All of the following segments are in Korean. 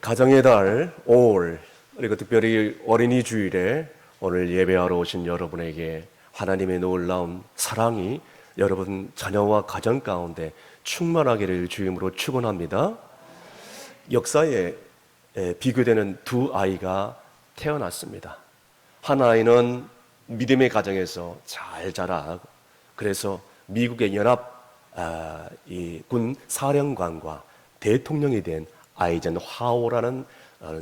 가정의 달 5월, 그리고 특별히 어린이 주일에 오늘 예배하러 오신 여러분에게 하나님의 놀라운 사랑이 여러분 자녀와 가정 가운데 충만하기를 주임으로 축원합니다. 역사에 비교되는 두 아이가 태어났습니다. 한 아이는 믿음의 가정에서 잘 자라고, 그래서 미국의 연합 군 사령관과 대통령이 된 아이젠 화오라는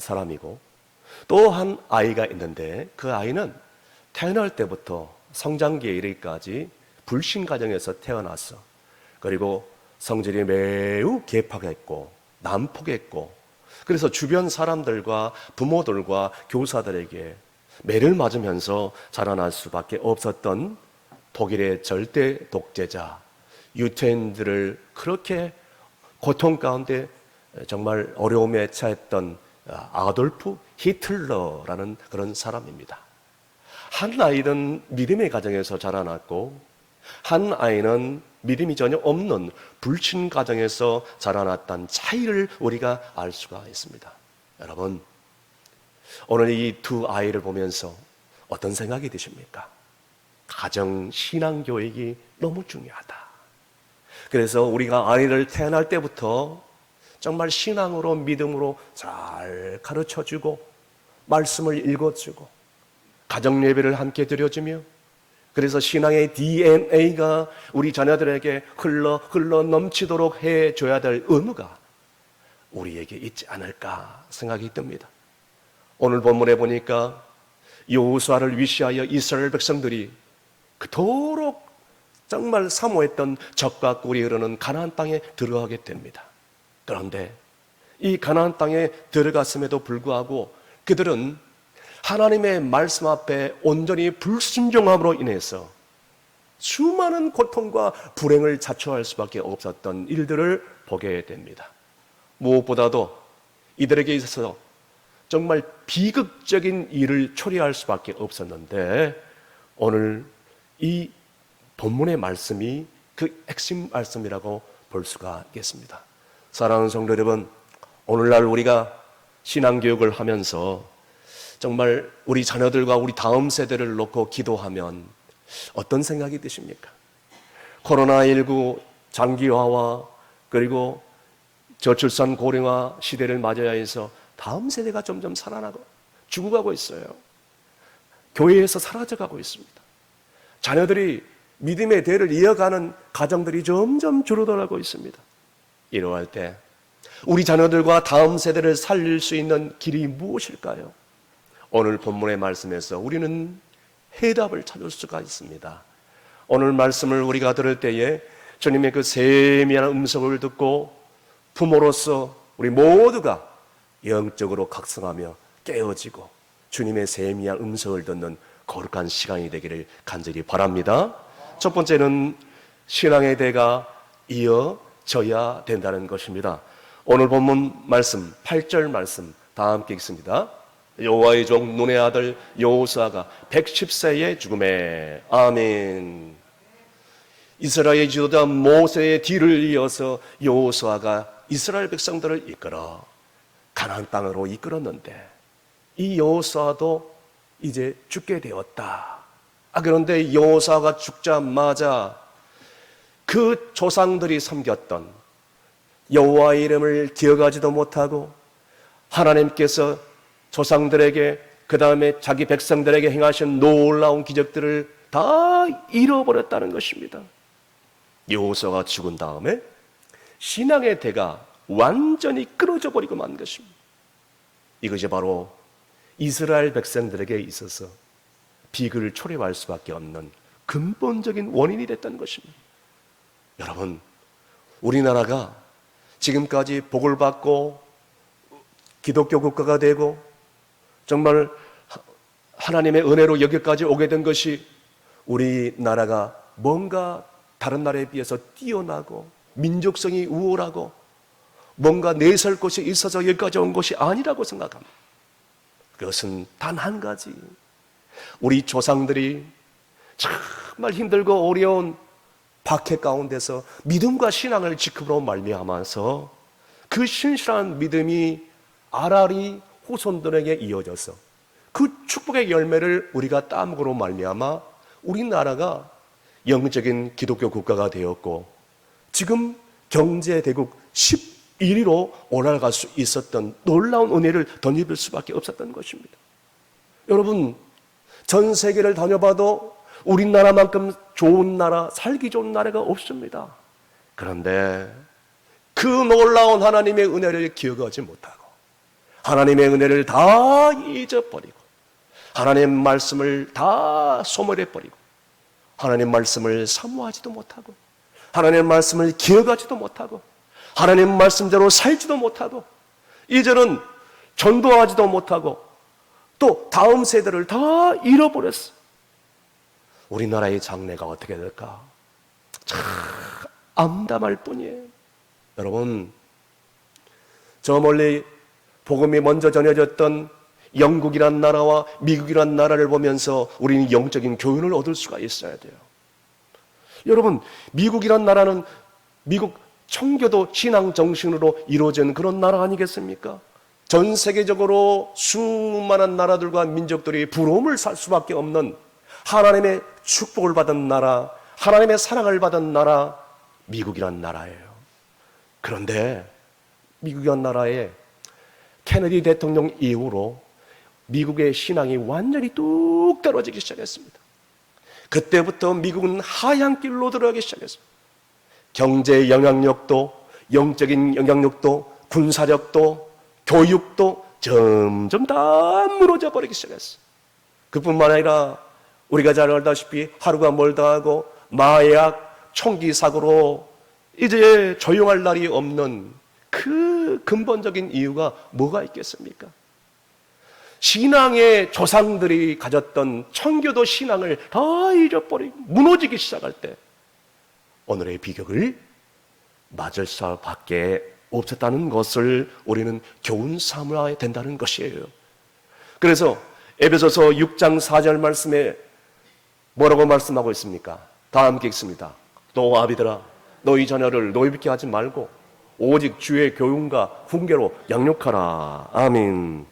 사람이고, 또 한 아이가 있는데 그 아이는 태어날 때부터 성장기에 이르기까지 불신 가정에서 태어났어. 그리고 성질이 매우 개팍했고 난폭했고, 그래서 주변 사람들과 부모들과 교사들에게 매를 맞으면서 자라날 수밖에 없었던 독일의 절대 독재자, 유태인들을 그렇게 고통 가운데 정말 어려움에 처했던 아돌프 히틀러라는 그런 사람입니다. 한 아이는 믿음의 가정에서 자라났고, 한 아이는 믿음이 전혀 없는 불신 가정에서 자라났다는 차이를 우리가 알 수가 있습니다. 여러분, 오늘 이 두 아이를 보면서 어떤 생각이 드십니까? 가정 신앙 교육이 너무 중요하다. 그래서 우리가 아이를 태어날 때부터 정말 신앙으로 믿음으로 잘 가르쳐주고 말씀을 읽어주고 가정 예배를 함께 드려주며, 그래서 신앙의 DNA가 우리 자녀들에게 흘러 넘치도록 해줘야 될 의무가 우리에게 있지 않을까 생각이 듭니다. 오늘 본문에 보니까 여호수아를 위시하여 이스라엘 백성들이 그토록 정말 사모했던 적과 꿀이 흐르는 가나안 땅에 들어가게 됩니다. 그런데 이 가나안 땅에 들어갔음에도 불구하고 그들은 하나님의 말씀 앞에 온전히 불순종함으로 인해서 수많은 고통과 불행을 자초할 수밖에 없었던 일들을 보게 됩니다. 무엇보다도 이들에게 있어서 정말 비극적인 일을 초래할 수밖에 없었는데, 오늘 이 본문의 말씀이 그 핵심 말씀이라고 볼 수가 있겠습니다. 사랑하는 성도 여러분, 오늘날 우리가 신앙교육을 하면서 정말 우리 자녀들과 우리 다음 세대를 놓고 기도하면 어떤 생각이 드십니까? 코로나19 장기화와 그리고 저출산 고령화 시대를 맞아야 해서 다음 세대가 점점 살아나고 죽어가고 있어요. 교회에서 사라져가고 있습니다. 자녀들이 믿음의 대를 이어가는 가정들이 점점 줄어들고 있습니다. 이러할 때 우리 자녀들과 다음 세대를 살릴 수 있는 길이 무엇일까요? 오늘 본문의 말씀에서 우리는 해답을 찾을 수가 있습니다. 오늘 말씀을 우리가 들을 때에 주님의 그 세미한 음성을 듣고 부모로서 우리 모두가 영적으로 각성하며 깨어지고 주님의 세미한 음성을 듣는 거룩한 시간이 되기를 간절히 바랍니다. 첫 번째는 신앙의 대가 이어져야 된다는 것입니다. 오늘 본문 말씀 8절 말씀 다 함께 읽습니다. 여호와의 종 눈의 아들 여호수아가 110세의 죽음에 아멘. 이스라엘 지도자 모세의 뒤를 이어서 여호수아가 이스라엘 백성들을 이끌어 가나안 땅으로 이끌었는데, 이 여호수아도 이제 죽게 되었다. 그런데 여호수아가 죽자마자 그 조상들이 섬겼던 여호와의 이름을 기억하지도 못하고 하나님께서 조상들에게 그 다음에 자기 백성들에게 행하신 놀라운 기적들을 다 잃어버렸다는 것입니다. 여호수아가 죽은 다음에 신앙의 대가 완전히 끊어져 버리고 만 것입니다. 이것이 바로 이스라엘 백성들에게 있어서 비극을 초래할 수밖에 없는 근본적인 원인이 됐다는 것입니다. 여러분, 우리나라가 지금까지 복을 받고 기독교 국가가 되고 정말 하나님의 은혜로 여기까지 오게 된 것이 우리나라가 뭔가 다른 나라에 비해서 뛰어나고 민족성이 우월하고 뭔가 내세울 것이 있어서 여기까지 온 것이 아니라고 생각합니다. 그것은 단 한 가지, 우리 조상들이 정말 힘들고 어려운 박해 가운데서 믿음과 신앙을 지킴으로 말미암아서 그 신실한 믿음이 아라리 후손들에게 이어져서 그 축복의 열매를 우리가 따먹으로 말미암아 우리나라가 영적인 기독교 국가가 되었고 지금 경제대국 11위로 올라갈 수 있었던 놀라운 은혜를 덧입을 수밖에 없었던 것입니다. 여러분, 전 세계를 다녀봐도 우리나라만큼 좋은 나라, 살기 좋은 나라가 없습니다. 그런데 그 놀라운 하나님의 은혜를 기억하지 못하고 하나님의 은혜를 다 잊어버리고 하나님의 말씀을 다 소멸해버리고 하나님의 말씀을 사모하지도 못하고 하나님의 말씀을 기억하지도 못하고 하나님의 말씀대로 살지도 못하고 이제는 전도하지도 못하고 또 다음 세대를 다 잃어버렸어. 우리나라의 장래가 어떻게 될까? 참 암담할 뿐이에요. 여러분, 저 멀리 복음이 먼저 전해졌던 영국이란 나라와 미국이란 나라를 보면서 우리는 영적인 교훈을 얻을 수가 있어야 돼요. 여러분, 미국이란 나라는 미국 청교도 신앙 정신으로 이루어진 그런 나라 아니겠습니까? 전 세계적으로 수많은 나라들과 민족들이 부러움을 살 수밖에 없는 하나님의 축복을 받은 나라, 하나님의 사랑을 받은 나라, 미국이란 나라예요. 그런데 미국이란 나라에 케네디 대통령 이후로 미국의 신앙이 완전히 뚝 떨어지기 시작했습니다. 그때부터 미국은 하얀 길로 들어가기 시작했습니다. 경제 영향력도, 영적인 영향력도, 군사력도, 교육도 점점 다 무너져 버리기 시작했어요. 그뿐만 아니라 우리가 잘 알다시피 하루가 멀다 하고 마약, 총기 사고로 이제 조용할 날이 없는 그 근본적인 이유가 뭐가 있겠습니까? 신앙의 조상들이 가졌던 청교도 신앙을 다 잊어버리고 무너지기 시작할 때 오늘의 비극을 맞을 수밖에 없었다는 것을 우리는 교훈 삼아야 된다는 것이에요. 그래서 에베소서 6장 4절 말씀에 뭐라고 말씀하고 있습니까? 다 함께 읽습니다. 또 아비들아 너희 자녀를 노예비게 하지 말고 오직 주의 교훈과 훈계로 양육하라. 아멘.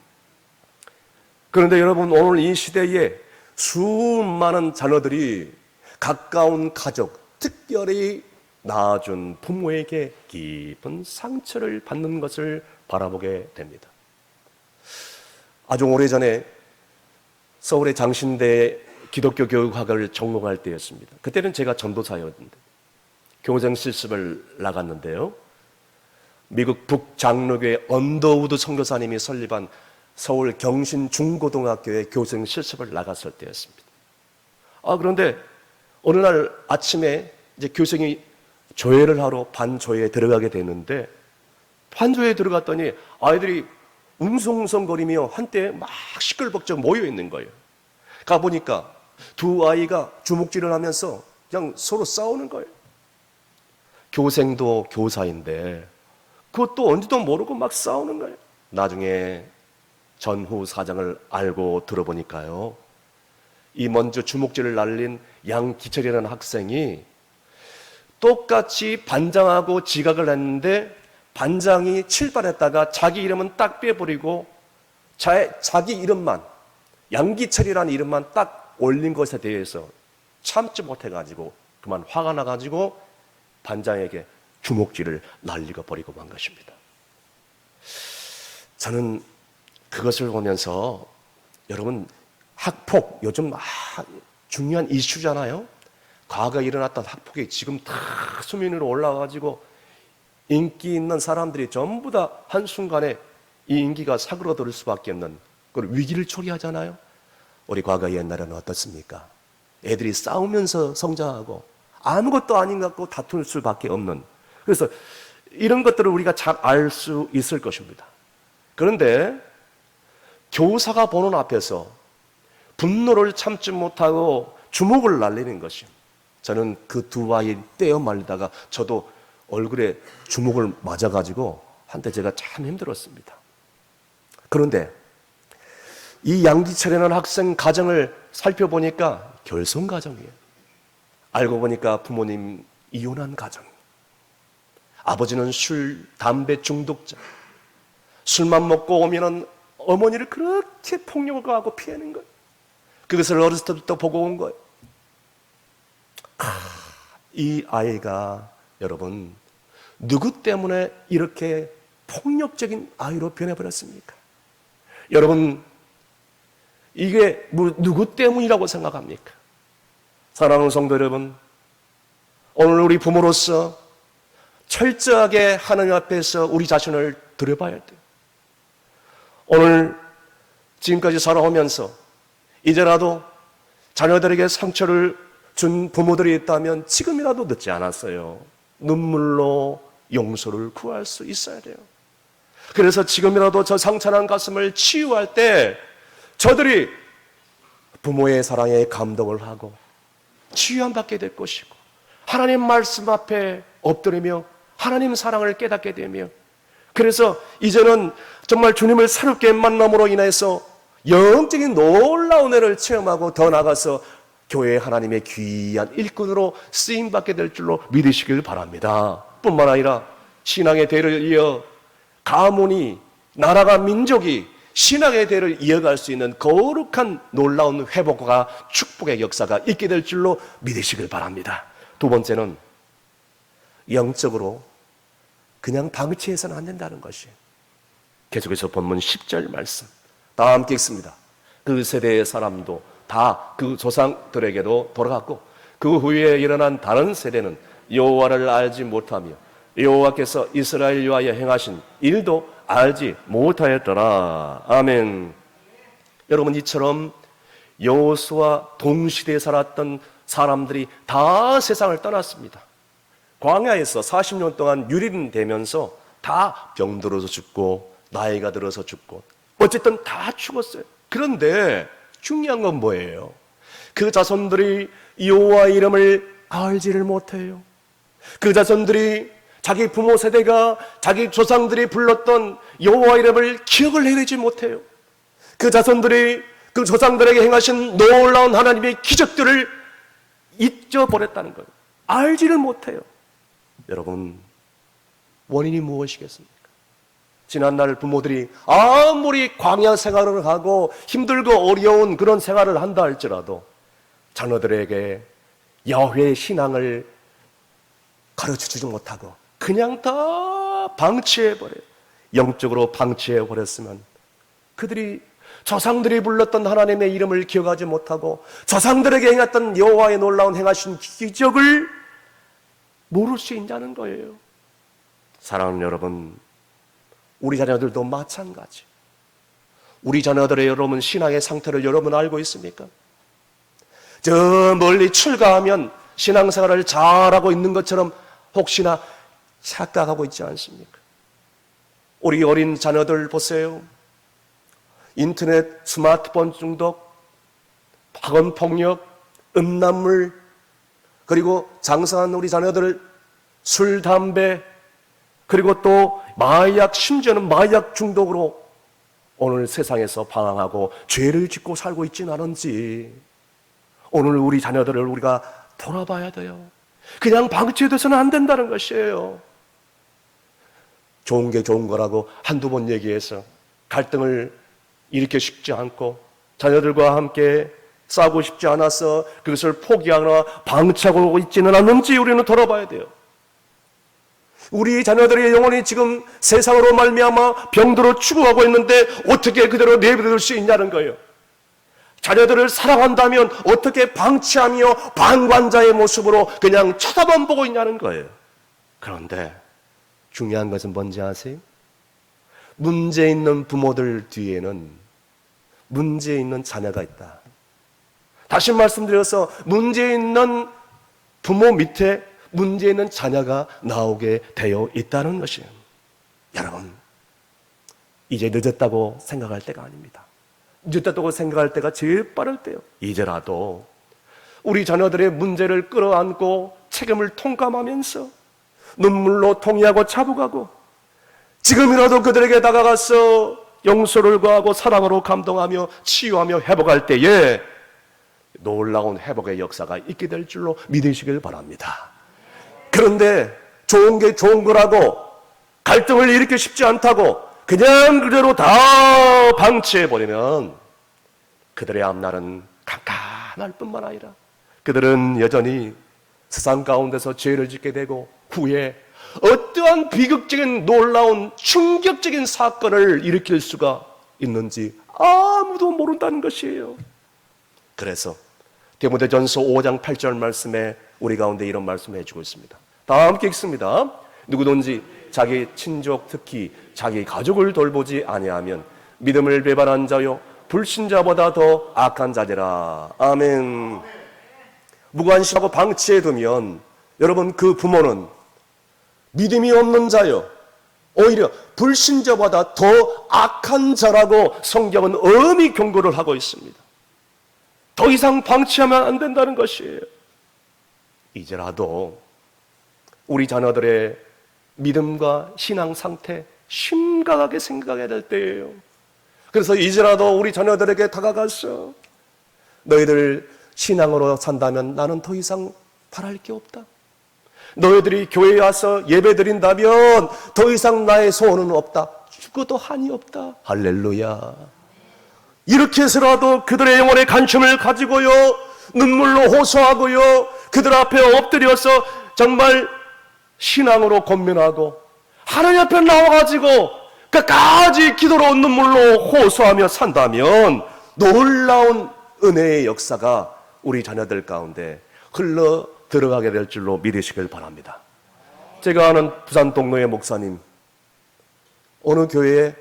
그런데 여러분, 오늘 이 시대에 수많은 자녀들이 가까운 가족, 특별히 낳아준 부모에게 깊은 상처를 받는 것을 바라보게 됩니다. 아주 오래전에 서울의 장신대 기독교 교육학을 전공할 때였습니다. 그때는 제가 전도사였는데 교생 실습을 나갔는데요. 미국 북장로교회 언더우드 선교사님이 설립한 서울 경신 중고등학교의 교생 실습을 나갔을 때였습니다. 그런데 어느 날 아침에 이제 교생이 조회를 하러 반조회에 들어가게 되는데 반조회에 들어갔더니 아이들이 웅성웅성거리며 한때 막 시끌벅적 모여 있는 거예요. 가보니까 두 아이가 주먹질을 하면서 그냥 서로 싸우는 거예요. 교생도 교사인데 그것도 언제도 모르고 막 싸우는 거예요. 나중에 전후 사정을 알고 들어보니까요, 이 먼저 주먹질을 날린 양기철이라는 학생이 똑같이 반장하고 지각을 했는데 반장이 칠판에다가 자기 이름은 딱 빼버리고 자기 이름만, 양기철이라는 이름만 딱 올린 것에 대해서 참지 못해가지고 그만 화가 나가지고 반장에게 주먹질을 날리고 버리고 만 것입니다. 저는 그것을 보면서 여러분, 학폭 요즘 중요한 이슈잖아요. 과거에 일어났던 학폭이 지금 다 수면위로 올라와가지고 인기 있는 사람들이 전부 다 한순간에 이 인기가 사그러들 수밖에 없는 그런 위기를 초래하잖아요. 우리 과거 옛날에는 어떻습니까? 애들이 싸우면서 성장하고 아무것도 아닌 것 같고 다툴 수밖에 없는, 그래서 이런 것들을 우리가 잘 알 수 있을 것입니다. 그런데 교사가 보는 앞에서 분노를 참지 못하고 주먹을 날리는 것이, 저는 그 두 아이 떼어 말리다가 저도 얼굴에 주먹을 맞아가지고 한때 제가 참 힘들었습니다. 그런데 이 양기철이라는 학생 가정을 살펴보니까 결손 가정이에요. 알고 보니까 부모님 이혼한 가정, 아버지는 술, 담배 중독자, 술만 먹고 오면은 어머니를 그렇게 폭력을 하고 피하는 거예요. 그것을 어렸을 때부터 보고 온 거예요. 이 아이가 여러분 누구 때문에 이렇게 폭력적인 아이로 변해버렸습니까? 여러분 이게 누구 때문이라고 생각합니까? 사랑하는 성도 여러분, 오늘 우리 부모로서 철저하게 하나님 앞에서 우리 자신을 들여봐야 돼요. 오늘 지금까지 살아오면서 이제라도 자녀들에게 상처를 준 부모들이 있다면 지금이라도 늦지 않았어요. 눈물로 용서를 구할 수 있어야 돼요. 그래서 지금이라도 저 상처난 가슴을 치유할 때 저들이 부모의 사랑에 감동을 하고 치유함 받게 될 것이고 하나님 말씀 앞에 엎드리며 하나님 사랑을 깨닫게 되며 그래서 이제는 정말 주님을 새롭게 만남으로 인해서 영적인 놀라운 은혜를 체험하고 더 나아가서 교회 하나님의 귀한 일꾼으로 쓰임받게 될 줄로 믿으시길 바랍니다. 뿐만 아니라 신앙의 대를 이어 가문이, 나라가, 민족이 신앙의 대를 이어갈 수 있는 거룩한 놀라운 회복과 축복의 역사가 있게 될 줄로 믿으시길 바랍니다. 두 번째는 영적으로 그냥 방치해서는 안 된다는 것이 계속해서 본문 10절 말씀 다 함께 읽습니다. 그 세대의 사람도 다 그 조상들에게도 돌아갔고 그 후에 일어난 다른 세대는 여호와를 알지 못하며 여호와께서 이스라엘 위하여 행하신 일도 알지 못하였더라. 아멘. 여러분 이처럼 여호수아 동시대에 살았던 사람들이 다 세상을 떠났습니다. 광야에서 40년 동안 유리는 되면서 다 병들어서 죽고 나이가 들어서 죽고 어쨌든 다 죽었어요. 그런데 중요한 건 뭐예요? 그 자손들이 여호와의 이름을 알지를 못해요. 그 자손들이 자기 부모 세대가 자기 조상들이 불렀던 여호와 이름을 기억을 해내지 못해요. 그 자손들이 그 조상들에게 행하신 놀라운 하나님의 기적들을 잊어버렸다는 거예요. 알지를 못해요. 여러분 원인이 무엇이겠습니까? 지난날 부모들이 아무리 광야 생활을 하고 힘들고 어려운 그런 생활을 한다 할지라도 자녀들에게 야훼 신앙을 가르쳐주지 못하고 그냥 다 방치해버려요. 영적으로 방치해버렸으면 그들이 조상들이 불렀던 하나님의 이름을 기억하지 못하고 조상들에게 행했던 여호와의 놀라운 행하신 기적을 모를 수 있냐는 거예요. 사랑하는 여러분, 우리 자녀들도 마찬가지. 우리 자녀들의 여러분 신앙의 상태를 여러분 알고 있습니까? 저 멀리 출가하면 신앙생활을 잘하고 있는 것처럼 혹시나 착각하고 있지 않습니까? 우리 어린 자녀들 보세요. 인터넷, 스마트폰 중독, 학원 폭력, 음란물, 그리고 장사한 우리 자녀들 술, 담배, 그리고 또 마약, 심지어는 마약 중독으로 오늘 세상에서 방황하고 죄를 짓고 살고 있지는 않은지 오늘 우리 자녀들을 우리가 돌아봐야 돼요. 그냥 방치해둬서는 안 된다는 것이에요. 좋은 게 좋은 거라고 한두 번 얘기해서 갈등을 일으키고 싶지 않고 자녀들과 함께 싸우고 싶지 않아서 그것을 포기하거나 방치하고 있지는 않는지 우리는 돌아봐야 돼요. 우리 자녀들의 영혼이 지금 세상으로 말미암아 병들어 죽어가고 있는데 어떻게 그대로 내버려둘 수 있냐는 거예요. 자녀들을 사랑한다면 어떻게 방치하며 방관자의 모습으로 그냥 쳐다만 보고 있냐는 거예요. 그런데 중요한 것은 뭔지 아세요? 문제 있는 부모들 뒤에는 문제 있는 자녀가 있다. 다시 말씀드려서 문제 있는 부모 밑에 문제 있는 자녀가 나오게 되어 있다는 것이에요. 여러분, 이제 늦었다고 생각할 때가 아닙니다. 늦었다고 생각할 때가 제일 빠를 때요. 이제라도 우리 자녀들의 문제를 끌어안고 책임을 통감하면서 눈물로 통회하고 자복하고 지금이라도 그들에게 다가가서 용서를 구하고 사랑으로 감동하며 치유하며 회복할 때에 놀라운 회복의 역사가 있게 될 줄로 믿으시길 바랍니다. 그런데 좋은 게 좋은 거라고 갈등을 일으키기 쉽지 않다고 그냥 그대로 다 방치해버리면 그들의 앞날은 깜깜할 뿐만 아니라 그들은 여전히 세상 가운데서 죄를 짓게 되고 후에 어떠한 비극적인 놀라운 충격적인 사건을 일으킬 수가 있는지 아무도 모른다는 것이에요. 그래서 디모데전서 5장 8절 말씀에 우리 가운데 이런 말씀을 해주고 있습니다. 다 함께 읽습니다. 누구든지 자기 친족 특히 자기 가족을 돌보지 아니하면 믿음을 배반한 자요 불신자보다 더 악한 자니라. 아멘. 무관심하고 방치해두면 여러분 그 부모는 믿음이 없는 자요 오히려 불신자보다 더 악한 자라고 성경은 엄히 경고를 하고 있습니다. 더 이상 방치하면 안 된다는 것이에요. 이제라도 우리 자녀들의 믿음과 신앙 상태 심각하게 생각해야 될 때예요. 그래서 이제라도 우리 자녀들에게 다가가서 너희들 신앙으로 산다면 나는 더 이상 바랄 게 없다. 너희들이 교회에 와서 예배 드린다면 더 이상 나의 소원은 없다. 죽어도 한이 없다. 할렐루야. 이렇게 해서라도 그들의 영혼의 간춤을 가지고요 눈물로 호소하고요 그들 앞에 엎드려서 정말 신앙으로 권면하고 하나님 앞에 나와가지고 끝까지 기도로 눈물로 호소하며 산다면 놀라운 은혜의 역사가 우리 자녀들 가운데 흘러 들어가게 될 줄로 믿으시길 바랍니다. 제가 아는 부산 동로의 목사님, 어느 교회에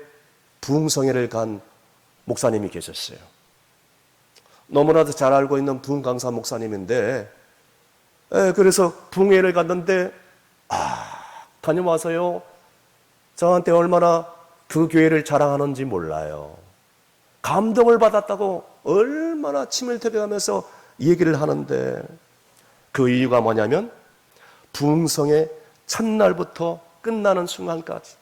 부흥성회를 간 목사님이 계셨어요. 너무나도 잘 알고 있는 부흥강사 목사님인데 그래서 부흥회를 갔는데 다녀와서요 저한테 얼마나 그 교회를 자랑하는지 몰라요. 감동을 받았다고 얼마나 침을 태워가면서 얘기를 하는데 그 이유가 뭐냐면 부흥성의 첫날부터 끝나는 순간까지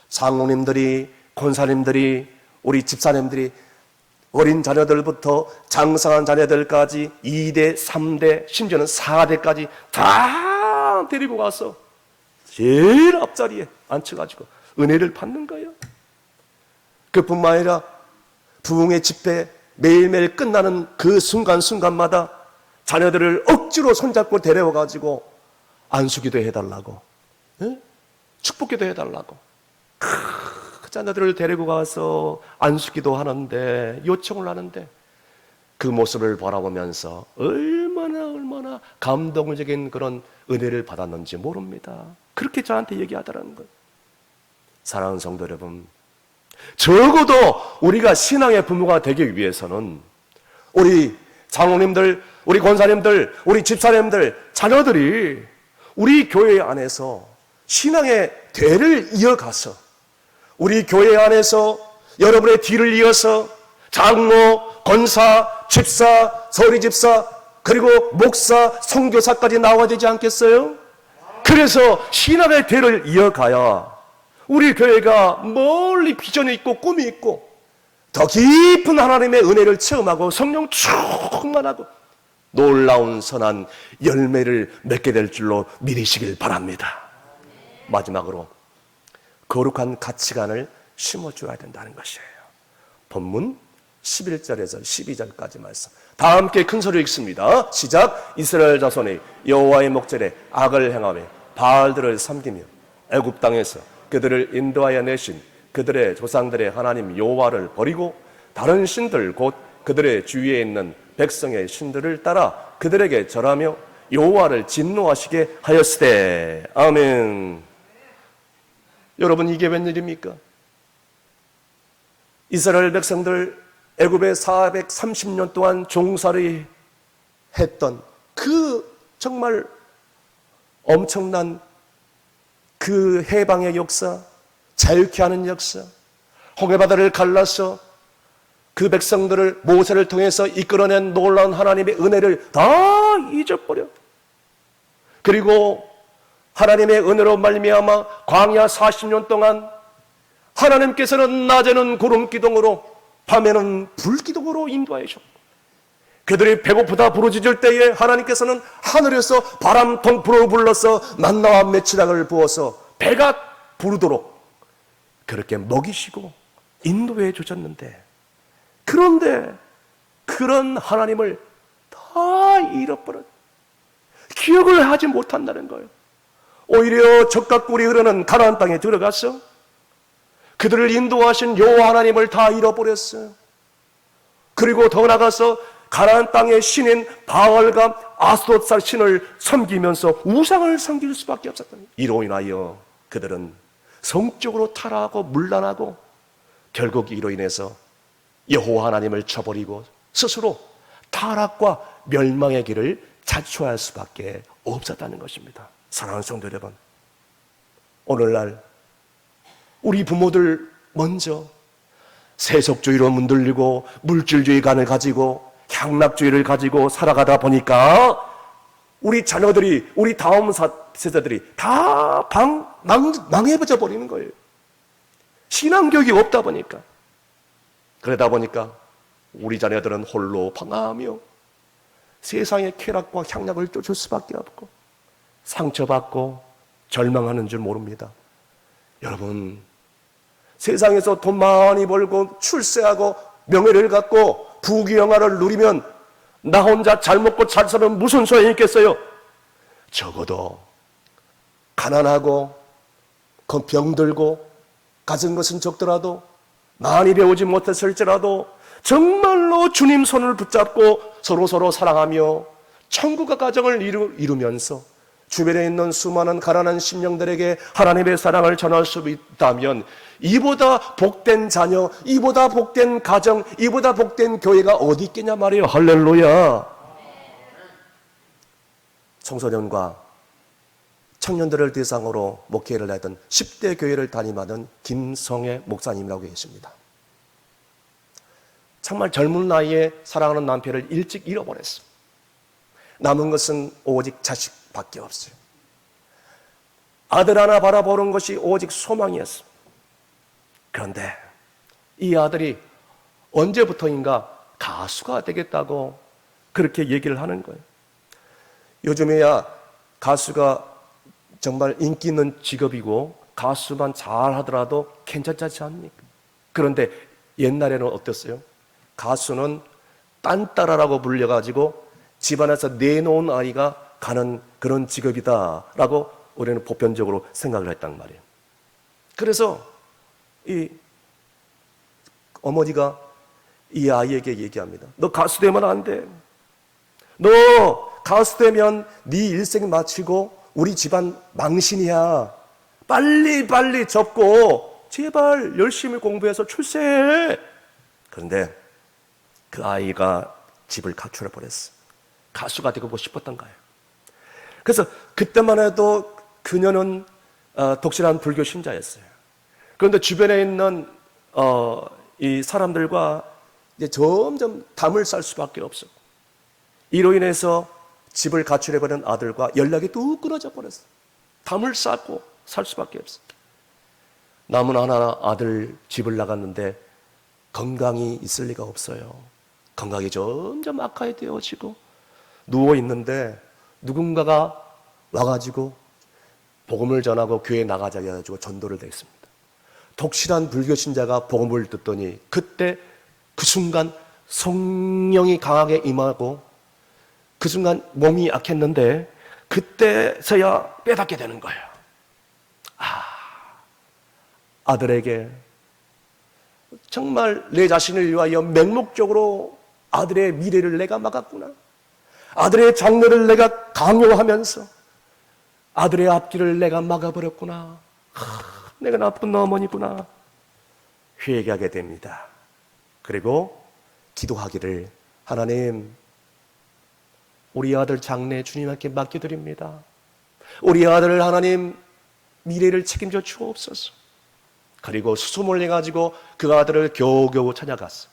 장로님들이, 권사님들이, 우리 집사님들이 어린 자녀들부터 장성한 자녀들까지 2대, 3대, 심지어는 4대까지 다 데리고 가서 제일 앞자리에 앉혀가지고 은혜를 받는 거예요. 그뿐만 아니라 부흥의 집회 매일매일 끝나는 그 순간순간마다 자녀들을 억지로 손잡고 데려와가지고 안수기도 해달라고, 축복기도 해달라고 그 자녀들을 데리고 가서 안수기도 하는데, 요청을 하는데 그 모습을 바라보면서 얼마나 감동적인 그런 은혜를 받았는지 모릅니다. 그렇게 저한테 얘기하더라는 거예요. 사랑하는 성도 여러분, 적어도 우리가 신앙의 부모가 되기 위해서는 우리 장로님들, 우리 권사님들, 우리 집사님들, 자녀들이 우리 교회 안에서 신앙의 대를 이어가서 우리 교회 안에서 여러분의 뒤를 이어서 장로, 권사, 집사, 서리집사, 그리고 목사, 선교사까지 나와야 되지 않겠어요? 그래서 신앙의 대를 이어가야 우리 교회가 멀리 비전이 있고 꿈이 있고 더 깊은 하나님의 은혜를 체험하고 성령 충만하고 놀라운 선한 열매를 맺게 될 줄로 믿으시길 바랍니다. 마지막으로 거룩한 가치관을 심어줘야 된다는 것이에요. 본문 11절에서 12절까지 말씀 다 함께 큰 소리로 읽습니다. 시작. 이스라엘 자손이 여호와의 목전에 악을 행하며 바알들을 섬기며 애굽 땅에서 그들을 인도하여 내신 그들의 조상들의 하나님 여호와를 버리고 다른 신들 곧 그들의 주위에 있는 백성의 신들을 따라 그들에게 절하며 여호와를 진노하시게 하였으되. 아멘. 여러분, 이게 웬일입니까? 이스라엘 백성들 애굽에 430년 동안 종살이 했던 그 정말 엄청난 그 해방의 역사, 자유케 하는 역사, 홍해바다를 갈라서 그 백성들을 모세를 통해서 이끌어낸 놀라운 하나님의 은혜를 다 잊어버려. 그리고 하나님의 은혜로 말미암아 광야 40년 동안 하나님께서는 낮에는 구름 기둥으로 밤에는 불 기둥으로 인도하여 주셨고, 그들이 배고프다 부르짖을 때에 하나님께서는 하늘에서 바람 통풍으로 불러서 만나와 메추락을 부어서 배가 부르도록 그렇게 먹이시고 인도해 주셨는데, 그런데 그런 하나님을 다 잃어버려 기억을 하지 못한다는 거예요. 오히려 적과 꿀이 흐르는 가나안 땅에 들어가서 그들을 인도하신 여호와 하나님을 다 잃어버렸어요. 그리고 더 나가서 가나안 땅의 신인 바알과 아스돗살 신을 섬기면서 우상을 섬길 수밖에 없었던, 이로 인하여 그들은 성적으로 타락하고 문란하고 결국 이로 인해서 여호와 하나님을 쳐버리고 스스로 타락과 멸망의 길을 자초할 수밖에 없었다는 것입니다. 사랑하는 성도 여러분, 오늘날 우리 부모들 먼저 세속주의로 문들리고 물질주의관을 가지고 향락주의를 가지고 살아가다 보니까 우리 자녀들이, 우리 다음 세대들이 다 망해져 버리는 거예요. 신앙교육이 없다 보니까. 그러다 보니까 우리 자녀들은 홀로 방황하며 세상의 쾌락과 향락을 쫓을 수밖에 없고 상처받고 절망하는 줄 모릅니다. 여러분, 세상에서 돈 많이 벌고 출세하고 명예를 갖고 부귀영화를 누리면 나 혼자 잘 먹고 잘 사면 무슨 소용이 있겠어요? 적어도 가난하고 병들고 가진 것은 적더라도 많이 배우지 못했을지라도 정말로 주님 손을 붙잡고 서로 사랑하며 천국의 가정을 이루면서 주변에 있는 수많은 가난한 심령들에게 하나님의 사랑을 전할 수 있다면 이보다 복된 자녀, 이보다 복된 가정, 이보다 복된 교회가 어디 있겠냐 말이에요. 할렐루야. 청소년과 청년들을 대상으로 목회를 하던 10대 교회를 담임하던 김성애 목사님이라고 계십니다. 정말 젊은 나이에 사랑하는 남편을 일찍 잃어버렸어요. 남은 것은 오직 자식밖에 없어요. 아들 하나 바라보는 것이 오직 소망이었어요. 그런데 이 아들이 언제부터인가 가수가 되겠다고 그렇게 얘기를 하는 거예요. 요즘에야 가수가 정말 인기 있는 직업이고 가수만 잘하더라도 괜찮지 않습니까? 그런데 옛날에는 어땠어요? 가수는 딴따라라고 불려가지고 집안에서 내놓은 아이가 가는 그런 직업이다라고 우리는 보편적으로 생각을 했단 말이에요. 그래서 이 어머니가 이 아이에게 얘기합니다. 너 가수 되면 안 돼. 너 가수 되면 네 일생 마치고 우리 집안 망신이야. 빨리 접고 제발 열심히 공부해서 출세해. 그런데 그 아이가 집을 가출해 버렸어. 가수가 되고 싶었던 거예요. 그래서 그때만 해도 그녀는 독실한 불교 신자였어요. 그런데 주변에 있는 이 사람들과 이제 점점 담을 쌀 수밖에 없었고, 이로 인해서 집을 가출해버린 아들과 연락이 뚝 끊어져 버렸어요. 담을 쌓고 살 수밖에 없어요. 남은 하나 아들 집을 나갔는데 건강이 있을 리가 없어요. 건강이 점점 악화되어지고 누워있는데 누군가가 와가지고 복음을 전하고 교회에 나가자 해가지고 전도를 됐습니다. 독실한 불교 신자가 복음을 듣더니 그때 그 순간 성령이 강하게 임하고 그 순간 몸이 약했는데 그때서야 깨닫게 되는 거예요. 아들에게 정말 내 자신을 위하여 맹목적으로 아들의 미래를 내가 막았구나. 아들의 장래를 내가 강요하면서 아들의 앞길을 내가 막아버렸구나. 내가 나쁜 어머니구나. 회개하게 됩니다. 그리고 기도하기를, 하나님, 우리 아들 장래 주님께 맡겨드립니다. 우리 아들을 하나님 미래를 책임져 주옵소서. 그리고 수소문을 해가지고 그 아들을 겨우겨우 찾아갔어.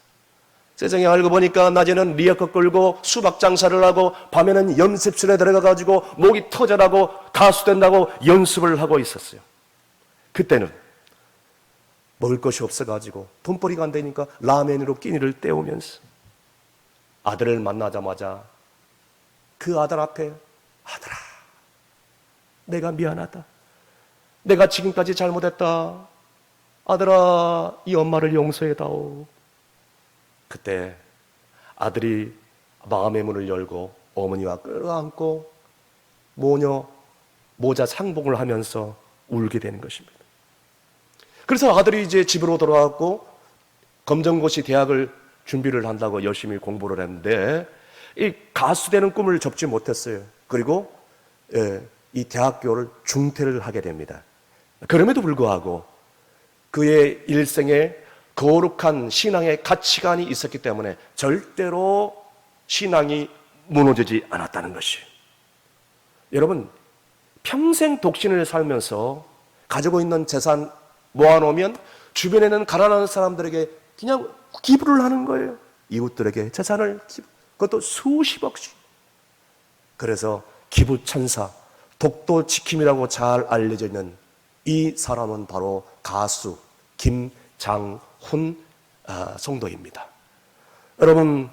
세상에 알고 보니까 낮에는 리어커 끌고 수박 장사를 하고 밤에는 연습실에 들어가가지고 목이 터져라고 가수 된다고 연습을 하고 있었어요. 그때는 먹을 것이 없어가지고 돈벌이가 안 되니까 라면으로 끼니를 때우면서 아들을 만나자마자 그 아들 앞에, 아들아, 내가 미안하다. 내가 지금까지 잘못했다. 아들아, 이 엄마를 용서해다오. 그때 아들이 마음의 문을 열고 어머니와 끌어안고 모자 상봉을 하면서 울게 되는 것입니다. 그래서 아들이 이제 집으로 돌아왔고 검정고시 대학을 준비를 한다고 열심히 공부를 했는데 이 가수 되는 꿈을 접지 못했어요. 그리고 이 대학교를 중퇴를 하게 됩니다. 그럼에도 불구하고 그의 일생에 거룩한 신앙의 가치관이 있었기 때문에 절대로 신앙이 무너지지 않았다는 것이에요. 여러분, 평생 독신을 살면서 가지고 있는 재산 모아놓으면 주변에는 가난한 사람들에게 그냥 기부를 하는 거예요. 이웃들에게 재산을 그것도 수십억씩. 그래서 기부천사, 독도지킴이라고 잘 알려져 있는 이 사람은 바로 가수 김장훈 성도입니다. 여러분,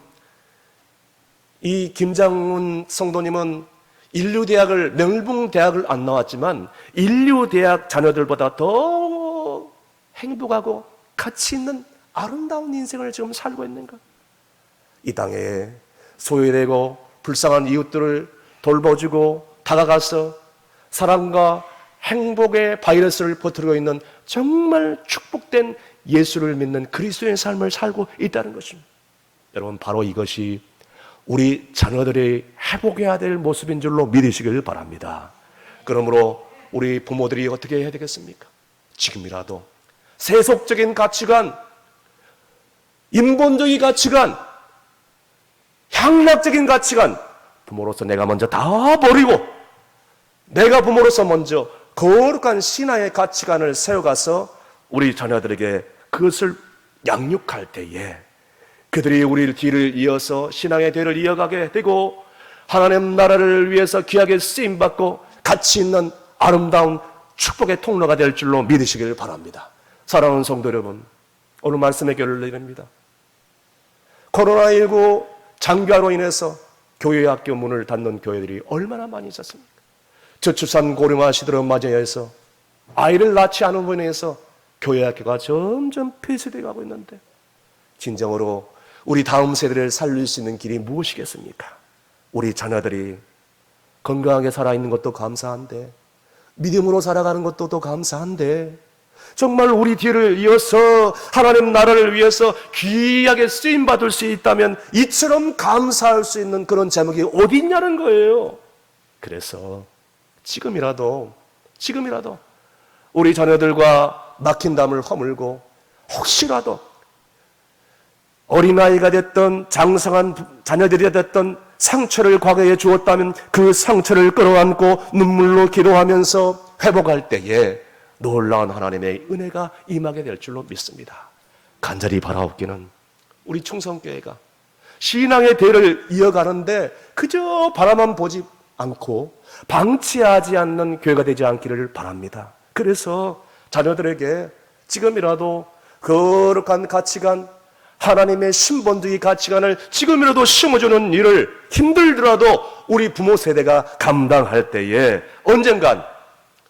이 김장훈 성도님은 인류대학을, 명문대학을 안 나왔지만 인류대학 자녀들보다 더 행복하고 가치 있는 아름다운 인생을 지금 살고 있는 것. 이 땅에 소외되고 불쌍한 이웃들을 돌봐주고 다가가서 사랑과 행복의 바이러스를 퍼뜨리고 있는 정말 축복된 예수를 믿는 그리스도의 삶을 살고 있다는 것입니다. 여러분, 바로 이것이 우리 자녀들이 회복해야 될 모습인 줄로 믿으시길 바랍니다. 그러므로 우리 부모들이 어떻게 해야 되겠습니까? 지금이라도 세속적인 가치관, 인본주의 가치관, 향락적인 가치관, 부모로서 내가 먼저 다 버리고 내가 부모로서 먼저 거룩한 신앙의 가치관을 세워가서 우리 자녀들에게 그것을 양육할 때에 그들이 우리 뒤를 이어서 신앙의 대를 이어가게 되고 하나님 나라를 위해서 귀하게 쓰임받고 가치 있는 아름다운 축복의 통로가 될 줄로 믿으시길 바랍니다. 사랑하는 성도 여러분, 오늘 말씀의 결을 내립니다. 코로나19 장기화로 인해서 교회 학교 문을 닫는 교회들이 얼마나 많이 있었습니까? 저출산 고령화 시대로 맞이해서 아이를 낳지 않은 분에 의해서 교회 학교가 점점 폐쇄되어 가고 있는데 진정으로 우리 다음 세대를 살릴 수 있는 길이 무엇이겠습니까? 우리 자녀들이 건강하게 살아있는 것도 감사한데 믿음으로 살아가는 것도 또 감사한데 정말 우리 뒤를 이어서 하나님 나라를 위해서 귀하게 쓰임받을 수 있다면 이처럼 감사할 수 있는 그런 제목이 어디 있냐는 거예요. 그래서 지금이라도 우리 자녀들과 막힌 담을 허물고 혹시라도 어린아이가 됐던 장성한 자녀들이 됐던 상처를 과거에 주었다면 그 상처를 끌어안고 눈물로 기도하면서 회복할 때에 놀라운 하나님의 은혜가 임하게 될 줄로 믿습니다. 간절히 바라옵기는 우리 충성교회가 신앙의 대를 이어가는데 그저 바라만 보지 않고 방치하지 않는 교회가 되지 않기를 바랍니다. 그래서 자녀들에게 지금이라도 거룩한 가치관, 하나님의 신본주의 가치관을 지금이라도 심어주는 일을 힘들더라도 우리 부모 세대가 감당할 때에 언젠간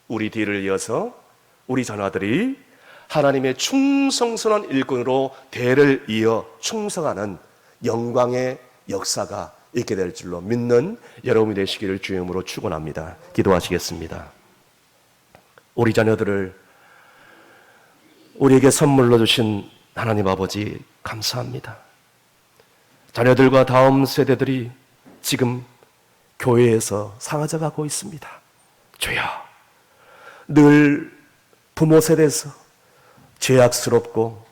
우리 뒤를 이어서 우리 자녀들이 하나님의 충성스러운 일꾼으로 대를 이어 충성하는 영광의 역사가 있게 될 줄로 믿는 여러분이 되시기를 주의 이름으로 축원합니다. 기도하시겠습니다. 우리 자녀들을 우리에게 선물로 주신 하나님 아버지 감사합니다. 자녀들과 다음 세대들이 지금 교회에서 사라져 가고 있습니다. 주여, 늘 부모 세대에서 죄악스럽고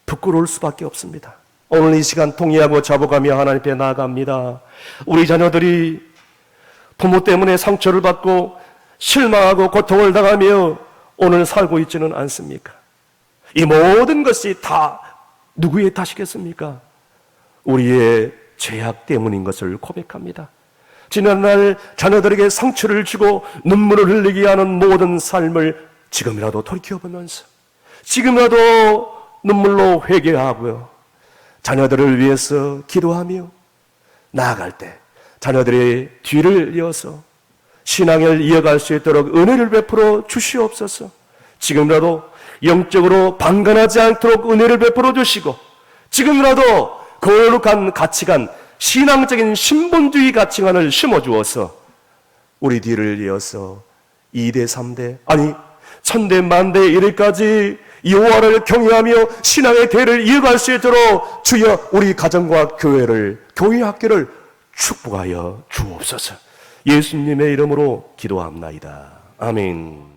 부끄러울 수밖에 없습니다. 오늘 이 시간 통회하고 자복하며 하나님 앞에 나아갑니다. 우리 자녀들이 부모 때문에 상처를 받고 실망하고 고통을 당하며 오늘 살고 있지는 않습니까? 이 모든 것이 다 누구의 탓이겠습니까? 우리의 죄악 때문인 것을 고백합니다. 지난날 자녀들에게 상처를 주고 눈물을 흘리게 하는 모든 삶을 지금이라도 돌이켜보면서 지금이라도 눈물로 회개하고요, 자녀들을 위해서 기도하며 나아갈 때 자녀들의 뒤를 이어서 신앙을 이어갈 수 있도록 은혜를 베풀어 주시옵소서. 지금이라도 영적으로 방관하지 않도록 은혜를 베풀어 주시고, 지금이라도 거룩한 가치관, 신앙적인 신본주의 가치관을 심어주어서 우리 뒤를 이어서 2대 3대 아니 1000대 만대 이르까지 여호와를 경외하며 신앙의 대를 이어갈 수 있도록 주여 우리 가정과 교회를, 교회 학교를 축복하여 주옵소서. 예수님의 이름으로 기도합나이다. 아멘.